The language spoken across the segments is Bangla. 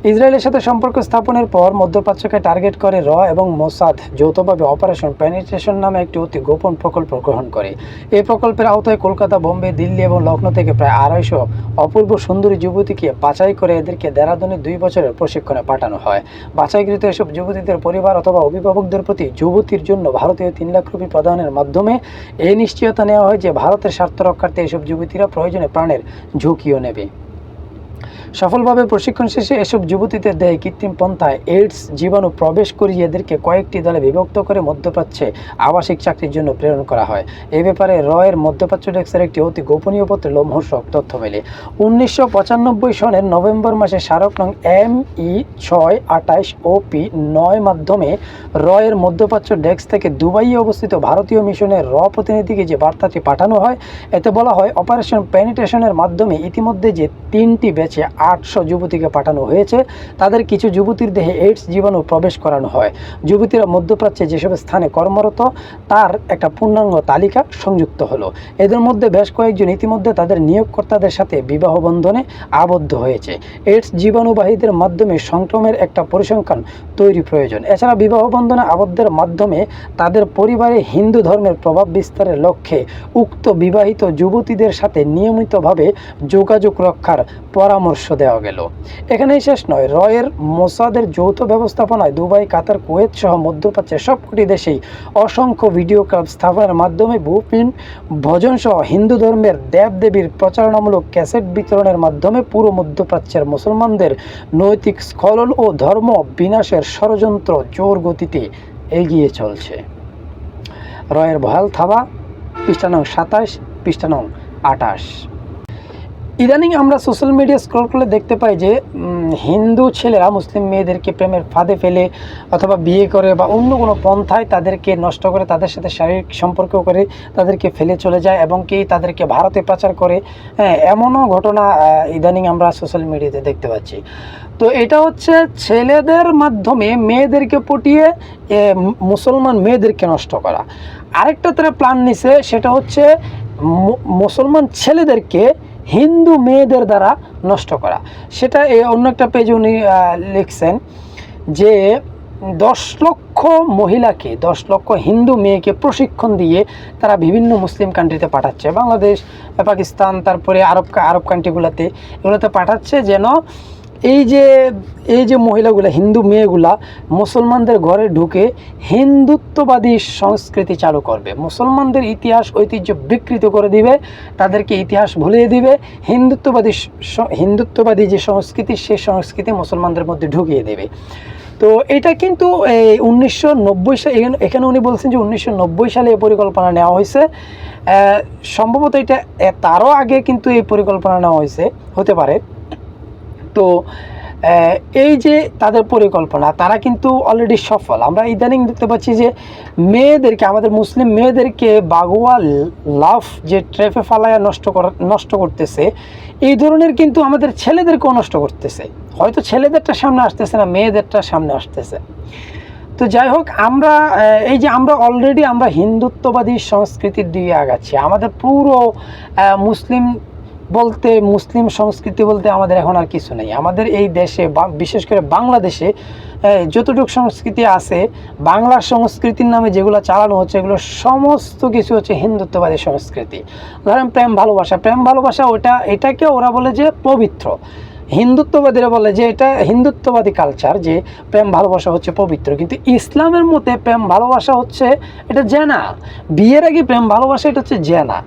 ইসরায়েলের সাথে সম্পর্ক স্থাপনের পর মধ্যপ্রাচ্যকে টার্গেট করে র এবং মোসাদ যৌথভাবে অপারেশন পেনিট্রেশন নামে একটি অতি গোপন প্রকল্প গ্রহণ করে। এই প্রকল্পের আওতায় কলকাতা, বোম্বে, দিল্লি এবং লখনৌ থেকে প্রায় 250 অপূর্ব সুন্দরী যুবতীকে বাছাই করে এদেরকে দেরাদুনে 2 বছরের প্রশিক্ষণে পাঠানো হয়। বাছাইকৃত এসব যুবতীদের পরিবার অথবা অভিভাবকদের প্রতি যুবতীর জন্য ভারতীয় 3 লাখ রুপি প্রদানের মাধ্যমে এই নিশ্চয়তা নেওয়া হয় যে ভারতের স্বার্থ রক্ষার্থে এসব যুবতীরা প্রয়োজনে প্রাণের ঝুঁকিও নেবে। সফলভাবে প্রশিক্ষণ শেষে এসব যুবতীদের দেহে কৃত্রিম পন্থায় এইডস জীবাণু প্রবেশ করিয়ে এদেরকে কয়েকটি দলে বিভক্ত করে মধ্যপ্রাচ্যে আবাসিক চাকরির জন্য প্রেরণ করা হয়। এ ব্যাপারে রয়ের মধ্যপ্রাচ্য ডেস্কের একটি অতি গোপনীয় পত্রে লোমহর্ষক তথ্য মেলে। 1995 সনের নভেম্বর মাসে স্মারক নং ME 628 OP 9 মাধ্যমে রয়ের মধ্যপ্রাচ্য ডেস্ক থেকে দুবাইয়ে অবস্থিত ভারতীয় মিশনের প্রতিনিধিকে যে বার্তাটি পাঠানো হয়, এতে বলা হয় অপারেশন পেনিট্রেশনের মাধ্যমে ইতিমধ্যে যে 3টি ব্যাচে 800 যুবতীকে পাঠানো হয়েছে, তাদের কিছু যুবতীর দেহে এইডস জীবাণু প্রবেশ করানো হয়। যুবতীরা মধ্যপ্রাচ্যে যেসব স্থানে কর্মরত তার একটা পূর্ণাঙ্গ তালিকা সংযুক্ত হলো। এদের মধ্যে বেশ কয়েকজন ইতিমধ্যে তাদের নিয়োগকর্তাদের সাথে বিবাহ বন্ধনে আবদ্ধ হয়েছে। এইডস জীবাণুবাহীদের মাধ্যমে সংক্রমণের একটা পরিসংখ্যান তৈরি প্রয়োজন। এছাড়া বিবাহ বন্ধনে আবদ্ধের মাধ্যমে তাদের পরিবারে হিন্দু ধর্মের প্রভাব বিস্তারের লক্ষ্যে উক্ত বিবাহিত যুবতীদের সাথে নিয়মিতভাবে যোগাযোগ রক্ষার পরামর্শ দেওয়া গেল। এখানেই শেষ নয়, রয়ের মোসাদের যৌথ ব্যবস্থাপনায় দুবাই, কাতার, কুয়েত সহ মধ্যপ্রাচ্যের সবকটি দেশেই অসংখ্য ভিডিও ক্লাব স্থাপনের মাধ্যমে বুপিন ভজন সহ হিন্দু ধর্মের দেবদেবীর প্রচারণামূলক ক্যাসেট বিতরণের মাধ্যমে পুরো মধ্যপ্রাচ্যের মুসলমানদের নৈতিক স্খলন ও ধর্ম বিনাশের ষড়যন্ত্র জোর গতিতে এগিয়ে চলছে। রয়ের ভয়াল থাবা, পৃষ্ঠা নং 27, পৃষ্ঠা নং 28। ইদানিং আমরা সোশ্যাল মিডিয়া স্ক্রল করলে দেখতে পাই যে হিন্দু ছেলেরা মুসলিম মেয়েদেরকে প্রেমের ফাঁদে ফেলে অথবা বিয়ে করে বা অন্য কোনো পন্থায় তাদেরকে নষ্ট করে, তাদের সাথে শারীরিক সম্পর্ক করে তাদেরকে ফেলে চলে যায় এবং কি তাদেরকে ভারতে পাচার করে। হ্যাঁ, এমনও ঘটনা ইদানিং আমরা সোশ্যাল মিডিয়াতে দেখতে পাচ্ছি। তো এটা হচ্ছে ছেলেদের মাধ্যমে মেয়েদেরকে পটিয়ে মুসলমান মেয়েদেরকে নষ্ট করা। আরেকটা তারা প্ল্যান নিছে, সেটা হচ্ছে মুসলমান ছেলেদেরকে হিন্দু মেয়েদের দ্বারা নষ্ট করা। সেটা অন্য একটা পেজে উনি লিখছেন যে 10 লক্ষ মহিলাকে, 10 লক্ষ হিন্দু মেয়েকে প্রশিক্ষণ দিয়ে তারা বিভিন্ন মুসলিম কান্ট্রিতে পাঠাচ্ছে, বাংলাদেশ, পাকিস্তান, তারপরে আরব কান্ট্রিগুলোতে, এগুলোতে পাঠাচ্ছে যেন এই যে মহিলাগুলা, হিন্দু মেয়েগুলা মুসলমানদের ঘরে ঢুকে হিন্দুত্ববাদী সংস্কৃতি চালু করবে, মুসলমানদের ইতিহাস ঐতিহ্য বিকৃত করে দিবে, তাদেরকে ইতিহাস ভুলিয়ে দিবে, হিন্দুত্ববাদী যে সংস্কৃতি সেই সংস্কৃতি মুসলমানদের মধ্যে ঢুকিয়ে দেবে। তো এটা কিন্তু 1990 সালে, এখানে উনি বলছেন যে 1990 সালে এই পরিকল্পনা নেওয়া হয়েছে। সম্ভবত এটা তারও আগে কিন্তু এই পরিকল্পনা নেওয়া হয়েছে, হতে পারে। তো এই যে তাদের পরিকল্পনা, তারা কিন্তু অলরেডি সফল। আমরা ইদানিং দেখতে পাচ্ছি যে মেয়েদেরকে, আমাদের মুসলিম মেয়েদেরকে বাগুয়া লাভ যে ট্রেফে ফালায়া নষ্ট করতেছে, এই ধরনের কিন্তু আমাদের ছেলেদেরকেও নষ্ট করতেছে। হয়তো ছেলেদেরটা সামনে আসতেছে না, মেয়েদেরটা সামনে আসতেছে। তো যাই হোক, আমরা এই যে আমরা অলরেডি আমরা হিন্দুত্ববাদী সংস্কৃতির দিকে আগাচ্ছি। আমাদের পুরো মুসলিম সংস্কৃতি বলতে আমাদের এখন আর কিছু নেই। আমাদের এই দেশে, বিশেষ করে বাংলাদেশে যতটুকু সংস্কৃতি আছে, বাংলা সংস্কৃতির নামে যেগুলো চালানো হচ্ছে, এগুলো সমস্ত কিছু হচ্ছে হিন্দুত্ববাদী সংস্কৃতি। ধরেন প্রেম ভালোবাসা, এটাকে ওরা বলে যে পবিত্র। হিন্দুত্ববাদীরা বলে যে এটা হিন্দুত্ববাদী কালচার, যে প্রেম ভালোবাসা হচ্ছে পবিত্র। কিন্তু ইসলামের মতে প্রেম ভালোবাসা হচ্ছে এটা জেনা। বিয়ের আগে প্রেম ভালোবাসা এটা হচ্ছে জেনা।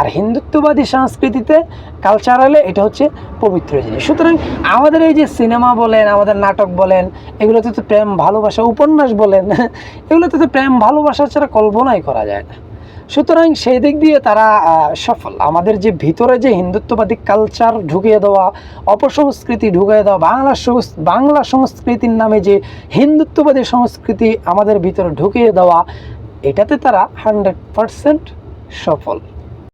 আর হিন্দুত্ববাদী সংস্কৃতিতে, কালচারালে এটা হচ্ছে পবিত্র জিনিস। সুতরাং আমাদের এই যে সিনেমা বলেন, আমাদের নাটক বলেন, এগুলোতে তো প্রেম ভালোবাসা, উপন্যাস বলেন, এগুলোতে তো প্রেম ভালোবাসা ছাড়া কল্পনাই করা যায় না। সুতরাং সেই দিক দিয়ে তারা সফল। আমাদের যে ভিতরে যে হিন্দুত্ববাদী কালচার ঢুকিয়ে দেওয়া, অপসংস্কৃতি ঢুকিয়ে দেওয়া, বাংলা সংস্কৃতির নামে যে হিন্দুত্ববাদী সংস্কৃতি আমাদের ভিতরে ঢুকিয়ে দেওয়া, এটাতে তারা 100% সফল।